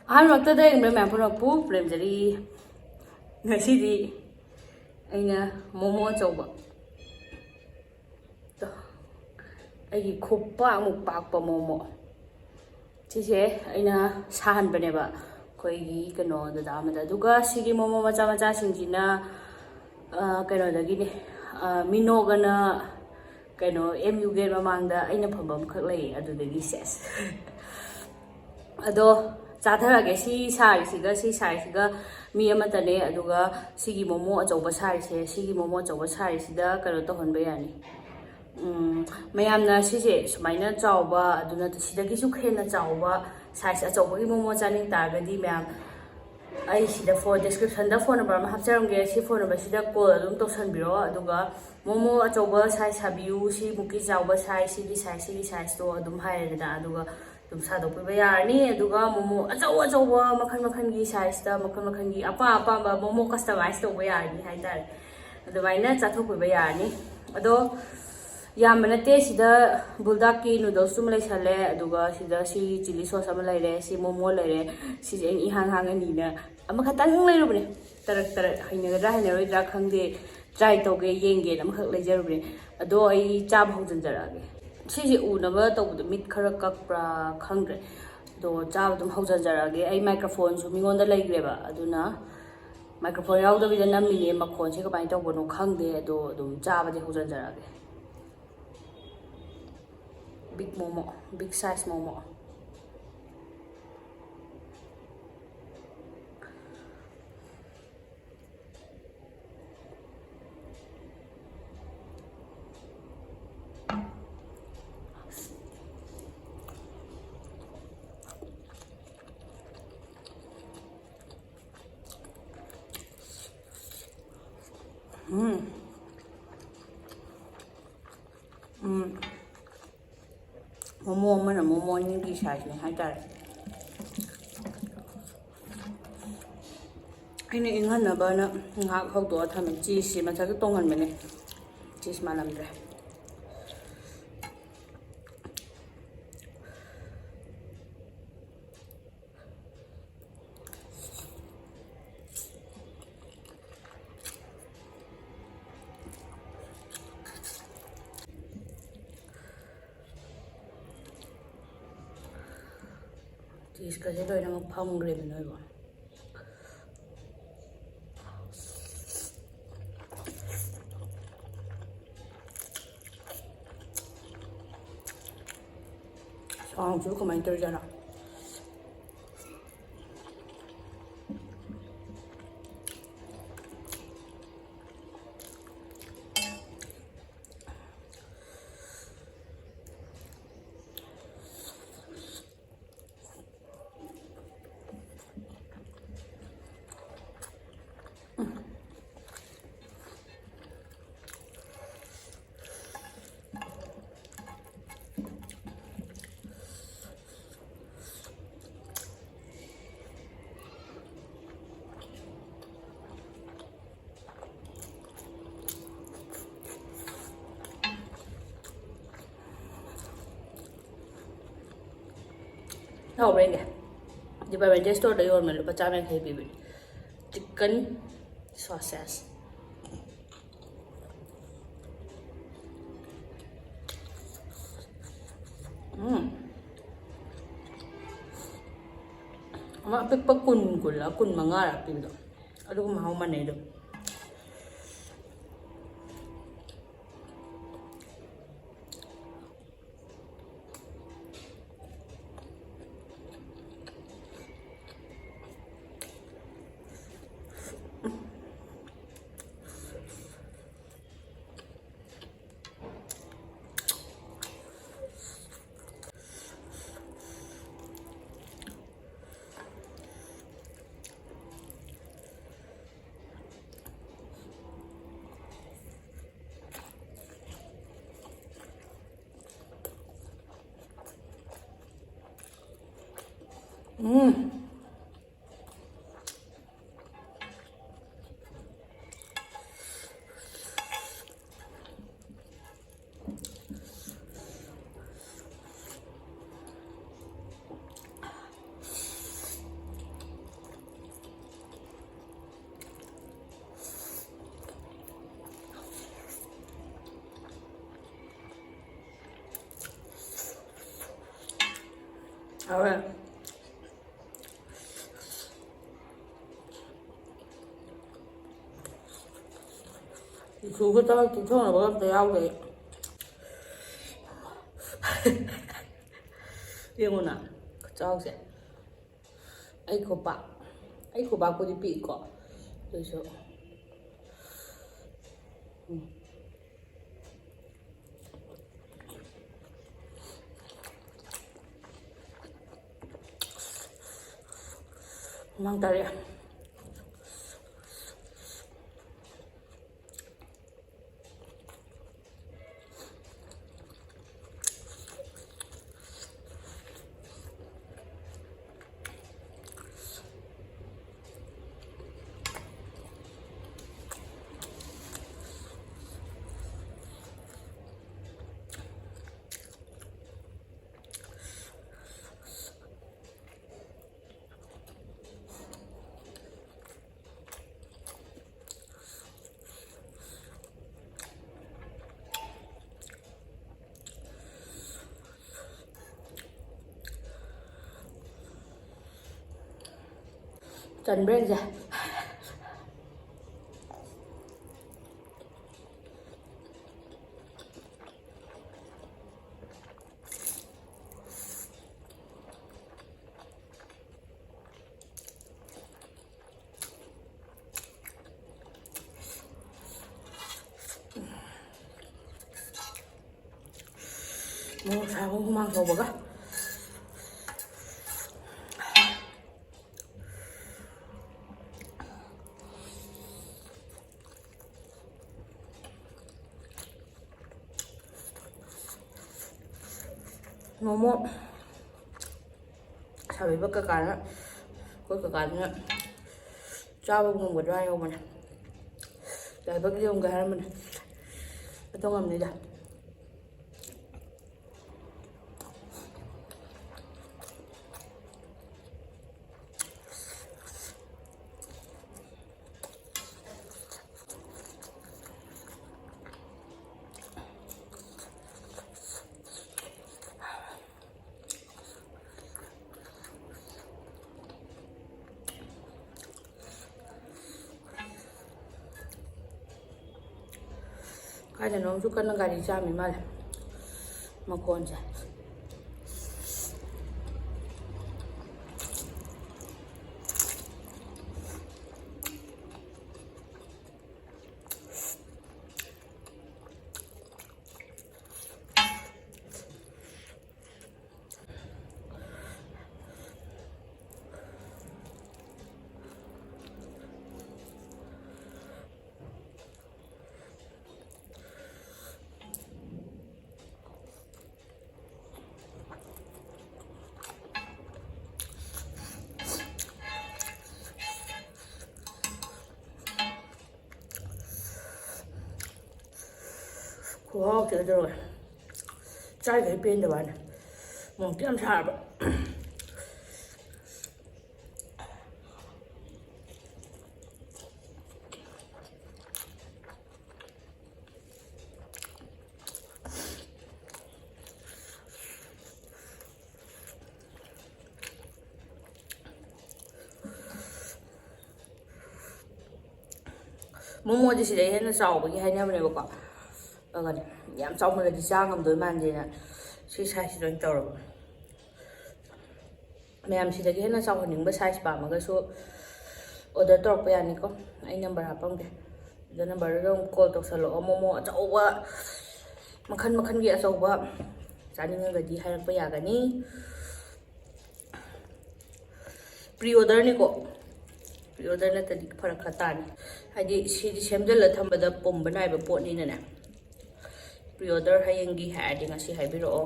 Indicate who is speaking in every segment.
Speaker 1: ꯑꯍꯥꯟꯕꯃꯛꯇꯗ ꯌꯦꯡꯕ ꯃꯌꯥꯝ ꯄꯨꯔꯛꯄꯨ ꯄ꯭ꯔꯦꯝꯖꯔꯤ ꯉꯁꯤꯗꯤ ꯑꯩꯅ ꯃꯣꯃꯣ ꯑꯆꯧꯕ ꯑꯩꯒꯤ ꯈꯨꯄꯥꯛꯃꯨꯛ ꯄꯥꯛꯄ ꯃꯣꯃꯣ ꯁꯤꯁꯦ ꯑꯩꯅ ꯁꯥꯍꯟꯕꯅꯦꯕ ꯑꯩꯈꯣꯏꯒꯤ ꯀꯩꯅꯣꯗꯨꯗ ꯑꯃꯗ ꯑꯗꯨꯒ ꯁꯤꯒꯤ ꯃꯣꯃꯣ ꯃꯆꯥ ꯃꯆꯥꯁꯤꯡꯁꯤꯅ ꯀꯩꯅꯣꯗꯒꯤꯅꯦ ꯃꯤꯅꯣꯒꯅ ꯀꯩꯅꯣ MU ꯒꯦꯠ ꯃꯃꯥꯡꯗ ꯑꯩꯅ ꯐꯝꯕ ꯑꯃꯈꯛ ꯂꯩꯌꯦ ꯑꯗꯨꯗꯒꯤ ꯁꯦꯁ ꯑꯗꯣ ꯆꯥꯊꯔꯒꯦ ꯁꯤ ꯁꯥꯔꯤꯁꯤꯒ ꯃꯤ ꯑꯃꯇꯅꯦ ꯑꯗꯨꯒ ꯁꯤꯒꯤ ꯃꯣꯃꯣ ꯑꯆꯧꯕ ꯁꯥꯔꯤꯁꯦ ꯁꯤꯒꯤ ꯃꯣꯃꯣ ꯑꯆꯧꯕ ꯁꯥꯔꯤꯁꯤꯗ ꯀꯩꯅꯣ ꯇꯧꯍꯟꯕ ꯌꯥꯅꯤ ꯃꯌꯥꯝꯅ ꯁꯤꯁꯦ ꯁꯨꯃꯥꯏꯅ ꯆꯥꯎꯕ ꯑꯗꯨꯅ ꯁꯤꯗꯒꯤꯁꯨ ꯍꯦꯟꯅ ꯆꯥꯎꯕ ꯁꯥꯏꯖ ꯑꯆꯧꯕꯒꯤ ꯃꯣꯃꯣ ꯆꯥꯅꯤꯡ ꯇꯥꯔꯒꯗꯤ ꯃꯌꯥꯝ ꯑꯩ ꯁꯤꯗ ꯗꯤꯁꯀ꯭ꯔꯤꯞꯁꯟꯗ ꯐꯣꯟ ꯅꯝꯕꯔ ꯑꯃ ꯍꯥꯞꯆꯔꯝꯒꯦ ꯁꯤ ꯐꯣꯟ ꯅꯝꯕꯔꯁꯤꯗ ꯀꯣꯜ ꯑꯗꯨꯝ ꯇꯧꯁꯟꯕꯤꯔꯛꯑꯣ ꯑꯗꯨꯒ ꯃꯣꯃꯣ ꯑꯆꯧꯕ ꯁꯥꯏꯖ ꯁꯥꯕꯤꯌꯨ ꯁꯤꯃꯨꯛꯀꯤ ꯆꯥꯎꯕ ꯁꯥꯏꯖ ꯁꯤꯒꯤ ꯁꯥꯏꯖꯇꯣ ꯑꯗꯨꯝ ꯍꯥꯏꯔꯦꯗꯅ ꯑꯗꯨꯒ ꯑꯗꯨꯝ ꯁꯥꯗꯣꯛꯄꯤꯕ ꯌꯥꯔꯅꯤ ꯑꯗꯨꯒ ꯃꯣꯃꯣ ꯑꯆꯧꯕ ꯃꯈꯜꯒꯤ ꯁꯥꯏꯖꯇ ꯃꯈꯜꯒꯤ ꯑꯄꯥꯝꯕ ꯃꯣꯃꯣ ꯀꯁꯇꯃꯥꯏꯁ ꯇꯧꯕ ꯌꯥꯔꯅꯤ ꯍꯥꯏꯇꯥꯔꯦ ꯑꯗꯨꯃꯥꯏꯅ ꯆꯥꯊꯣꯛꯄꯤꯕ ꯌꯥꯔꯅꯤ ꯑꯗꯣ ꯌꯥꯝꯕ ꯅꯠꯇꯦ ꯁꯤꯗ ꯕꯨꯜꯗꯥꯛꯀꯤ ꯅꯨꯗꯜꯁ ꯑꯃ ꯂꯩꯁꯜꯂꯦ ꯑꯗꯨꯒ ꯁꯤꯗ ꯁꯤ ꯆꯤꯂꯤ ꯁꯣꯁ ꯑꯃ ꯂꯩꯔꯦ ꯁꯤ ꯃꯣꯃꯣ ꯂꯩꯔꯦ ꯁꯤꯁꯦ ꯑꯩꯅ ꯏꯍꯥꯡ ꯍꯥꯡꯉꯅꯤꯅ ꯑꯃꯈꯛꯇꯪ ꯂꯩꯔꯨꯕꯅꯦ ꯇꯔꯛ ꯍꯩꯅꯒꯗ꯭ꯔꯥ ꯍꯩꯅꯔꯣꯏꯗ꯭ꯔꯥ ꯈꯪꯗꯦ ꯇ꯭ꯔꯥꯏ ꯇꯧꯒꯦ ꯌꯦꯡꯒꯦꯅ ꯑꯃꯈꯛ ꯂꯩꯖꯔꯨꯕꯅꯦ ꯑꯗꯣ ꯑꯩ ꯆꯥꯕ ꯍꯧꯖꯤꯟꯖꯔꯛꯑꯒꯦ ꯁꯤꯁꯦ ꯎꯅꯕ ꯇꯧꯕꯗꯣ ꯃꯤꯠ ꯈꯔ ꯀꯛꯄ꯭ꯔꯥ ꯈꯪꯗ꯭ꯔꯦ ꯑꯗꯣ ꯆꯥꯕ ꯑꯗꯨꯝ ꯍꯧꯖꯤꯟꯖꯔꯛꯑꯒꯦ ꯑꯩ ꯃꯥꯏꯀ꯭ꯔꯣꯐꯣꯟꯁꯨ ꯃꯤꯉꯣꯟꯗ ꯂꯩꯈ꯭ꯔꯦꯕ ꯑꯗꯨꯅ ꯃꯥꯏꯀ꯭ꯔꯣꯐꯣꯟ ꯌꯥꯎꯗꯕꯤꯗ ꯅꯝꯃꯤꯅꯦ ꯃꯈꯣꯟꯁꯦ ꯀꯃꯥꯏꯅ ꯇꯧꯕꯅꯣ ꯈꯪꯗꯦ ꯑꯗꯣ ꯑꯗꯨꯝ ꯆꯥꯕꯗꯤ ꯍꯧꯖꯤꯟꯖꯔꯛꯑꯒꯦ big size momo momo amana momo ꯑꯅꯤꯒꯤ ꯁꯥꯏꯖꯅꯦ ꯍꯥꯏꯇꯥꯔꯦ ꯑꯩꯅ ꯏꯪꯍꯟꯅꯕꯅ ꯉꯥꯏꯍꯥꯛ ꯍꯧꯗꯣꯛꯑ ꯊꯝꯃꯦ ꯆꯤꯁꯁꯤ ꯃꯊꯛꯇ ꯇꯣꯡꯍꯟꯕꯅꯦ ꯆꯤꯁ ꯃꯥꯜꯂꯝꯗ꯭ꯔꯦ ꯆꯤꯁꯀꯁꯦ ꯂꯣꯏꯅꯃꯛ ꯐꯝꯈ꯭ꯔꯦꯕ ꯅꯣꯏꯕꯣ ꯁꯥꯎꯟꯁꯨ ꯀꯃꯥꯏꯅ ꯇꯧꯔꯤꯖꯥꯠꯅꯣ ꯍꯥꯎꯕ꯭ꯔꯦꯅꯦ ꯗꯤꯄꯥꯔꯠꯃꯦꯟꯇꯦꯜ ꯁ꯭ꯇꯣꯔꯗ ꯌꯣꯟꯕ ꯂꯨꯄꯥ 150 ꯄꯤꯕꯅꯤ ꯆꯤꯛꯀꯟ ꯁꯣꯁꯦꯁ ꯑꯃ ꯑꯄꯤꯛꯄ 15 ꯄꯤꯕꯗꯣ ꯑꯗꯨꯒ ꯃꯍꯥꯎ ꯃꯥꯟꯅꯩ ꯑꯗꯨꯝ ꯍꯣꯔꯦꯟ ꯏꯁꯨꯒ ꯆꯥꯛꯇꯤ ꯊꯣꯡꯅꯕꯒ ꯑꯝꯇ ꯌꯥꯎꯗꯦ ꯌꯦꯡꯉꯨꯅ ꯆꯥꯎꯁꯦ ꯑꯩ ꯈꯨꯕꯥꯛꯄꯨꯗꯤ ꯄꯤꯛꯏꯀꯣ ꯑꯗꯨꯏꯁꯨ ꯍꯨꯃꯥꯡ ꯇꯥꯔꯛꯑꯦ ꯆꯟꯕ꯭ꯔꯦꯡꯁꯦ ꯃꯣꯔꯣꯛ ꯁꯥꯕ ꯍꯨꯃꯥꯡ ꯁꯧꯕꯒ ꯃꯣꯃꯣ ꯁꯥꯕꯤꯕ ꯀꯀꯥꯅ ꯑꯩꯈꯣꯏ ꯀꯀꯥꯗꯨꯅ ꯆꯥꯕ ꯉꯝꯒꯗ꯭ꯔꯥ ꯌꯧꯕꯅꯦ ꯂꯥꯏꯕꯛ ꯌꯦꯡꯒꯦ ꯍꯥꯏꯔꯝꯕꯅꯦ ꯑꯗꯣ ꯉꯝꯅꯤꯗ ꯀꯥꯏꯗꯅꯣꯝꯁꯨ ꯀꯟꯅ ꯒꯥꯔꯤ ꯆꯥꯝꯃꯤ ꯃꯥꯜꯂꯦ ꯃꯈꯣꯟꯁꯦ ꯈꯨꯍꯥꯎꯁꯦ ꯀꯩꯗꯧꯔꯦ ꯆꯥꯔꯤꯈꯩ ꯄꯦꯟꯗꯕ ꯋꯥꯅꯦ ꯃꯣꯔꯣꯛꯇꯤ ꯌꯥꯝ ꯁꯥꯔꯕ ꯃꯣꯃꯣꯗꯤ ꯁꯤꯗꯩ ꯍꯦꯟꯅ ꯆꯥꯎꯕꯒꯤ ꯍꯥꯏꯅꯕꯅꯦꯕꯀꯣ ꯑꯗꯨꯒꯅꯦ ꯌꯥꯝ ꯆꯥꯎꯃꯜꯂꯗꯤ ꯆꯥ ꯉꯝꯗꯣꯏ ꯃꯥꯟꯗꯦꯅ ꯁꯤ ꯁꯥꯏꯖꯁꯤꯗ ꯑꯣꯏꯅ ꯇꯧꯔꯕ ꯃꯌꯥꯝ ꯁꯤꯗꯒꯤ ꯍꯦꯟꯅ ꯆꯥꯎꯍꯟꯅꯤꯡꯕ ꯁꯥꯏꯖ ꯄꯥꯝꯃꯒꯁꯨ ꯑꯣꯔꯗꯔ ꯇꯧꯔꯛꯄ ꯌꯥꯅꯤꯀꯣ ꯑꯩ ꯅꯝꯕꯔ ꯍꯥꯞꯄꯝꯒꯦ ꯑꯗꯨ ꯅꯝꯕꯔꯗꯨꯗ ꯑꯃꯨꯛ ꯀꯣꯜ ꯇꯧꯁꯜꯂꯛꯑꯣ ꯃꯣꯃꯣ ꯑꯆꯧꯕ ꯃꯈꯜ ꯃꯈꯜꯒꯤ ꯑꯆꯧꯕ ꯆꯥꯅꯤꯡꯉꯒꯗꯤ ꯍꯥꯏꯔꯛꯄ ꯌꯥꯒꯅꯤ ꯄ꯭ꯔꯤ ꯑꯣꯔꯗꯔꯅꯤꯀꯣ ꯄ꯭ꯔꯤ ꯑꯣꯔꯗꯔ ꯅꯠꯇꯗꯤ ꯐꯔꯛ ꯈꯔ ꯇꯥꯅꯤ ꯍꯥꯏꯗꯤ ꯁꯤꯗꯤ ꯁꯦꯝꯖꯤꯜꯂ ꯊꯝꯕꯗ ꯄꯨꯝꯕ ꯅꯥꯏꯕ ꯄꯣꯠꯅꯤꯅꯅꯦ ꯄ꯭ꯔꯤ ꯑꯣꯔꯗꯔ ꯍꯌꯦꯡꯒꯤ ꯍꯥꯏꯔꯗꯤ ꯉꯁꯤ ꯍꯥꯏꯕꯤꯔꯛꯑꯣ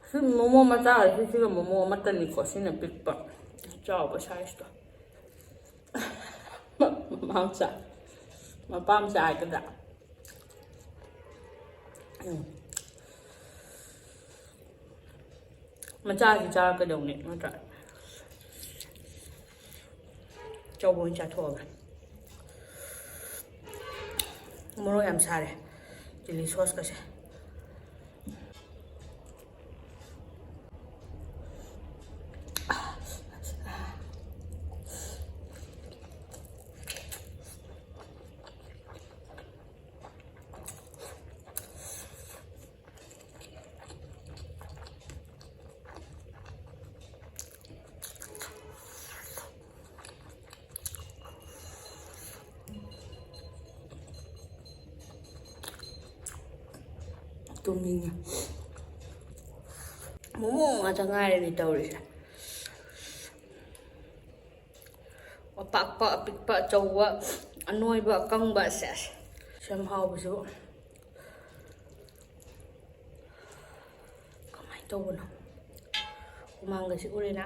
Speaker 1: ꯁꯤ ꯃꯣꯃꯣ ꯃꯆꯥ ꯍꯥꯏꯁꯤ ꯁꯤꯒ ꯃꯣꯃꯣ ꯑꯃꯠꯇꯅꯤꯀꯣ ꯁꯤꯅ ꯄꯤꯛꯄ ꯆꯥꯎꯕ ꯁꯥꯏꯖꯇꯣ ꯃꯆꯥ ꯃꯄꯥ ꯃꯆꯥ ꯍꯥꯏꯒꯗ꯭ꯔꯥ ꯃꯆꯥꯁꯤ ꯆꯥꯔꯛꯀꯗꯧꯅꯦ ꯅꯠꯇ꯭ꯔꯥ ꯑꯆꯧꯕ ꯑꯣꯏꯅ ꯆꯥꯊꯣꯛꯑꯒ ꯃꯣꯔꯣꯛ ꯌꯥꯝ ꯁꯥꯔꯦ ꯆꯤꯂꯤ ꯁꯣꯁꯀꯁꯦ ꯇꯨꯝꯅꯤꯡꯉꯦ ꯃꯣꯃꯣ ꯉꯥꯛꯇ ꯉꯥꯏꯔꯅꯤ ꯇꯧꯔꯤꯁꯦ ꯑꯄꯥꯛꯄ ꯑꯄꯤꯛꯄ ꯑꯆꯧꯕ ꯑꯅꯣꯏꯕ ꯑꯀꯪꯕ ꯁꯦꯁ ꯌꯥꯝ ꯍꯥꯎꯕꯁꯤꯕꯨ ꯀꯃꯥꯏꯅ ꯇꯧꯕꯅꯣ ꯍꯨꯃꯥꯡꯒꯁꯤ ꯎꯔꯦꯅ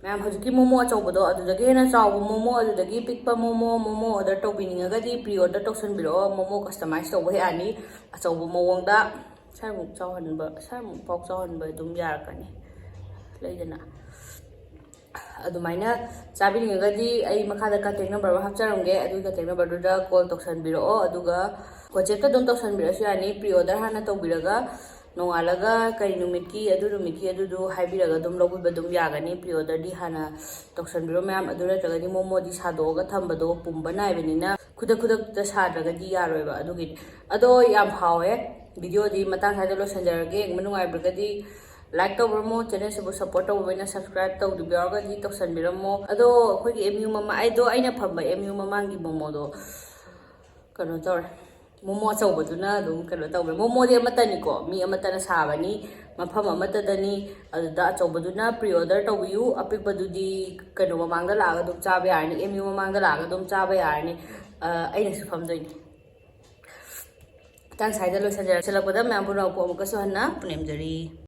Speaker 1: ꯃꯌꯥꯝ ꯍꯧꯖꯤꯛꯀꯤ ꯃꯣꯃꯣ ꯑꯆꯧꯕꯗꯣ ꯑꯗꯨꯗꯒꯤ ꯍꯦꯟꯅ ꯆꯥꯎꯕ ꯃꯣꯃꯣ ꯑꯗꯨꯗꯒꯤ ꯄꯤꯛꯄ ꯃꯣꯃꯣ ꯑꯣꯔꯗꯔ ꯇꯧꯕꯤꯅꯤꯡꯉꯒꯗꯤ ꯄ꯭ꯔꯤ ꯑꯣꯔꯗꯔ ꯇꯧꯁꯟꯕꯤꯔꯛꯑꯣ ꯃꯣꯃꯣ ꯀꯁꯇꯃꯥꯏꯁ ꯇꯧꯕ ꯌꯥꯅꯤ ꯑꯆꯧꯕ ꯃꯑꯣꯡꯗ ꯁ꯭ꯋꯥꯏꯃꯨꯛ ꯆꯥꯎꯍꯟꯕ ꯁ꯭ꯋꯥꯏꯃꯨꯛ ꯐꯥꯎ ꯆꯥꯎꯍꯟꯕ ꯑꯗꯨꯝ ꯌꯥꯔꯛꯀꯅꯤ ꯂꯩꯗꯅ ꯑꯗꯨꯃꯥꯏꯅ ꯆꯥꯕꯤꯅꯤꯡꯉꯒꯗꯤ ꯑꯩ ꯃꯈꯥꯗ ꯀꯟꯇꯦꯛ ꯅꯝꯕꯔ ꯑꯃ ꯍꯥꯞꯆꯔꯝꯒꯦ ꯑꯗꯨꯒꯤ ꯀꯟꯇꯦꯛ ꯅꯝꯕꯔꯗꯨꯗ ꯀꯣꯜ ꯇꯧꯁꯟꯕꯤꯔꯛꯑꯣ ꯑꯗꯨꯒ ꯋꯥꯆꯦꯞꯇ ꯑꯗꯨꯝ ꯇꯧꯁꯟꯕꯤꯔꯛꯑꯁꯨ ꯌꯥꯅꯤ ꯄ꯭ꯔꯤ ꯑꯣꯔꯗꯔ ꯍꯥꯟꯅ ꯇꯧꯕꯤꯔꯒ ꯅꯣꯡꯉꯥꯜꯂꯒ ꯀꯔꯤ ꯅꯨꯃꯤꯠꯀꯤ ꯑꯗꯨ ꯅꯨꯃꯤꯠꯀꯤ ꯑꯗꯨꯗꯨ ꯍꯥꯏꯕꯤꯔꯒ ꯑꯗꯨꯝ ꯂꯧꯕꯤꯕ ꯑꯗꯨꯝ ꯌꯥꯒꯅꯤ ꯄ꯭ꯔꯤ ꯑꯣꯔꯗꯔꯗꯤ ꯍꯥꯟꯅ ꯇꯧꯁꯟꯕꯤꯔꯣ ꯃꯌꯥꯝ ꯑꯗꯨ ꯅꯠꯇ꯭ꯔꯒꯗꯤ ꯃꯣꯃꯣꯗꯤ ꯁꯥꯗꯣꯛꯑꯒ ꯊꯝꯕꯗꯣ ꯄꯨꯝꯕ ꯅꯥꯏꯕꯅꯤꯅ ꯈꯨꯗꯛꯇ ꯁꯥꯗ꯭ꯔꯒꯗꯤ ꯌꯥꯔꯣꯏꯕ ꯑꯗꯨꯒꯤꯅꯤ ꯑꯗꯣ ꯌꯥꯝ ꯍꯥꯎꯋꯦ ꯚꯤꯗꯤꯑꯣꯗꯤ ꯃꯇꯥꯡ ꯁ꯭ꯋꯥꯏꯗ ꯂꯣꯏꯁꯤꯟꯖꯔꯒꯦ ꯌꯦꯡꯕ ꯅꯨꯡꯉꯥꯏꯕ꯭ꯔꯒꯗꯤ ꯂꯥꯏꯛ ꯇꯧꯕꯤꯔꯝꯃꯣ ꯆꯦꯅꯦꯜꯁꯤꯕꯨ ꯁꯞꯄꯣꯔꯠ ꯇꯧꯕꯩꯅ ꯁꯕꯁꯀ꯭ꯔꯥꯏꯕ ꯇꯧꯗꯕ ꯌꯥꯎꯔꯒꯗꯤ ꯇꯧꯁꯟꯕꯤꯔꯝꯃꯣ ꯑꯗꯣ ꯑꯩꯈꯣꯏꯒꯤ MU ꯃꯃꯥꯡ ꯑꯩꯅ ꯐꯝꯕ MU ꯃꯃꯥꯡꯒꯤ ꯃꯣꯃꯣꯗꯣ ꯀꯩꯅꯣ ꯇꯧꯔꯦ ꯃꯣꯃꯣ ꯑꯆꯧꯕꯗꯨꯅ ꯑꯗꯨꯝ kano tawbe momo amatani mi amatana sabani mafam amatadani aduda achobaduna pre order tawbiyu apikpadudi kano mamangda laga dum chabe yarni MU mamangda laga dum chabe yarni aina su famdoini tan saida lo sanjara chalakpada mambu na ko amuka so hanna punemjari